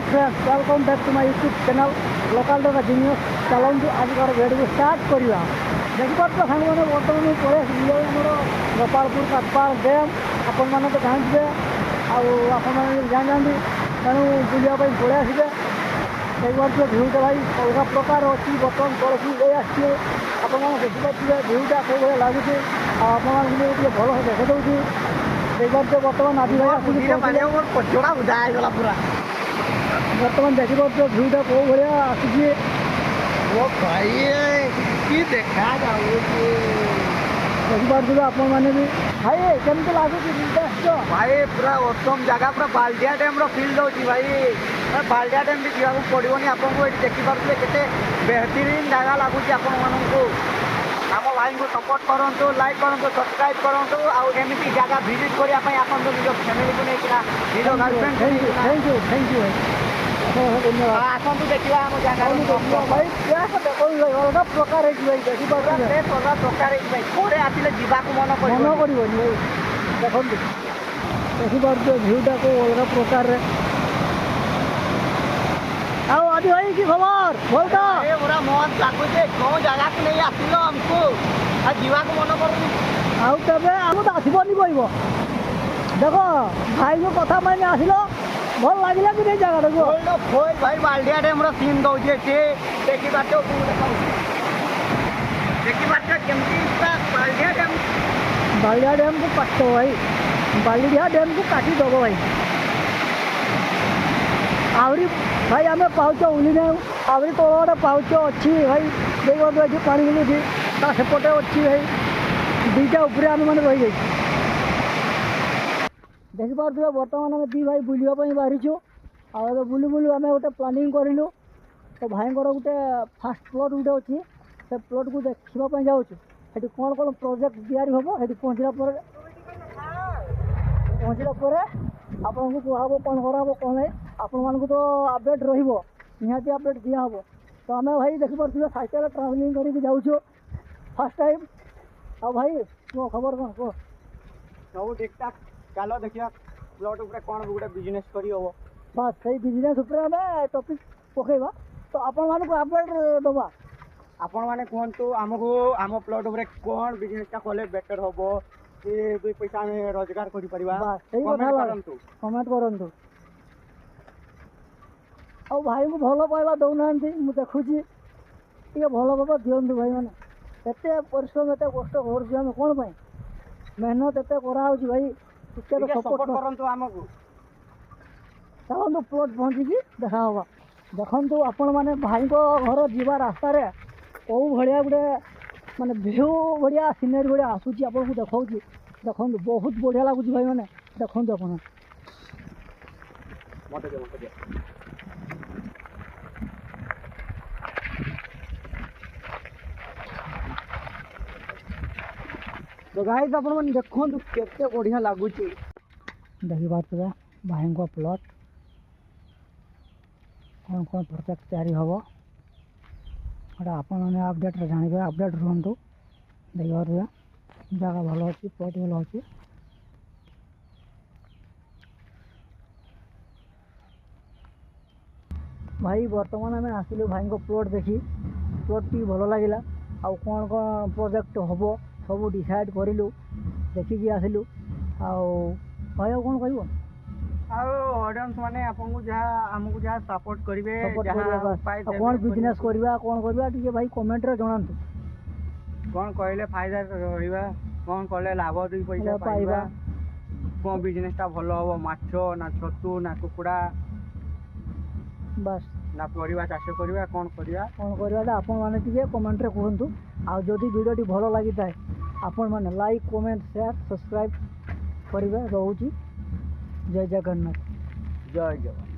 Friends welcome back to my YouTube channel local डगा genius चलतु आज भिडियो स्टार्ट करवा देखिए सांग मैंने बर्तमान पड़े आमर गोपालपुर काटपाल डैम आपण मैंने तो जानते आपने जानी तेणु बुझापी पड़े आसबे देखिए भिउटा भाई अलग प्रकार अच्छी बर्तमान कलसी ले आसछे आपने देखिए भिउटा कौ भाई लगुच आपको भल देखे दूसरी देखिए बर्तमान आज भाई पूरा बर्तमान देखिए भिउटा कौ भाया आसूसी देखा देखिए आप भी भाई केमती लगुच भाई पूरा उत्तम जगह पूरा बाल्डिया डैम फिल दौर भाई बाल्डिया डैम भी जावाक पड़ोनी आपको ये देखिपे के बेहतरीन जगह लगुच आपण आम भाई को सपोर्ट करूँ लाइक करूँ सब्सक्राइब करूँ आमती जगह भिजिट करने आप निज फैमिली को लेकिन निज गर्लफ्रेंड थैंक यू धन्यवाद आसतु देखा आम जगह भाई अलग प्रकार देखिए अलग प्रकार थोड़े आसिले जावाक मन कर देखो देखिए भिउटा को अलग प्रकार आदि भाई की खबर बोलता पूरा मन लगुचे कौ जगह को नहीं आसिल आमको जावाक मन कर आम तो आसबनी कह देख भाई को कथा माने आसिल भल लगे कि नहीं जगह भाई बाल्डिया डैम सीन दौजे देखी बाल्डिया डैम को काट भाई बाल्डिया डैम को काटी दब भाई आहरी भाई आम पाच उली ना आहरी तल गोटे पाच अच्छी भाई देखिए पानी मिलूँ सेपटे अच्छी भाई दुईटा उपरे आम मैंने रही जाइए देखिपे बर्तमान आम दी भाई बुलापी बाहरीचु आ बुलू बुलू आम गोटे प्लानिंग करूँ तो भाई गोटे फास्ट प्लट गोटे अच्छी से प्लट को देखापी जाऊँ से कौन कौन प्रोजेक्ट तैयारी हम से पहुँचला आपन को कहब कौन कराब कौन है आपण मानक तो अपडेट रही अपडेट दिहब तो आम भाई देखिपे साइकेल ट्रावेलिंग करके जाऊँ फास्ट टाइम आ भाई कह खबर कौन कह सब ठीक ठाक चलो देखिए प्लट उपर कौन गोटे बिजनेस करी हम बस से बिजनेस आम टॉपिक पकेबा तो आपण मानक अपडेट दबा आपण मैंने कहतु आमको आम प्लट उपर कौन बिजनेसटा कले बेटर हम कि दुई पैसा आम रोजगार कर कमेंट करूँ आ भाई को भल पाइबा दौना मुझे देखुची टे भल पाइबा दिंतु भाई मैंने एत परिश्रम एत कष्ट करें कौन पाई मेहनत एत कराऊँ भाई सपोर्ट करंतु आमको चलतु प्लट पहुँचिकी देखा हाँ देखु आपण मैंने भाई को घर जीवा रास्तार कौ भाया गोटे माने भ्यू बढ़िया सीनरी बढ़िया आसूची आपको देखा देखो बहुत बढ़िया लगुच भाई मैंने देखो तो गाइस आप देखो केते बढ़िया लगुच देखिए भाई को प्लट कौन कौन प्रोजेक्ट तैयारी हम गोटे आपण अपडेट जानवे अपडेट रुहतु देखिए जगह भल अच्छी प्लट भल अच्छी भाई बर्तमान आम आसिलु भाई को प्लट देखी प्लट टी भल लगे आ कौन कौन प्रोजेक्ट हम सब डिसाइड करूँ देखिकी आसिलु भाई आ कौन कह ऑडियंस माने आपको जहाँ आमको जहाँ सपोर्ट करेंगे कौन बिजनेस करवा कौन करवा टे भाई कमेंट रे जनातु कौन कहले फायदा रहा कौन कले लाभ दुई पैसा पाइबा कौन बिजनेसटा भल हम माछ ना छतु ना कुकुड़ा बस ना परिवा चाष करवा कौन करवा आपण मैंने टे कमेंट रे कहतु आ जदि वीडियोटी भल लगी थाए आपण मैंने लाइक कमेंट शेयर सब्सक्राइब करेंगे रोची जय जगन्नाथ जय जगन्नाथ।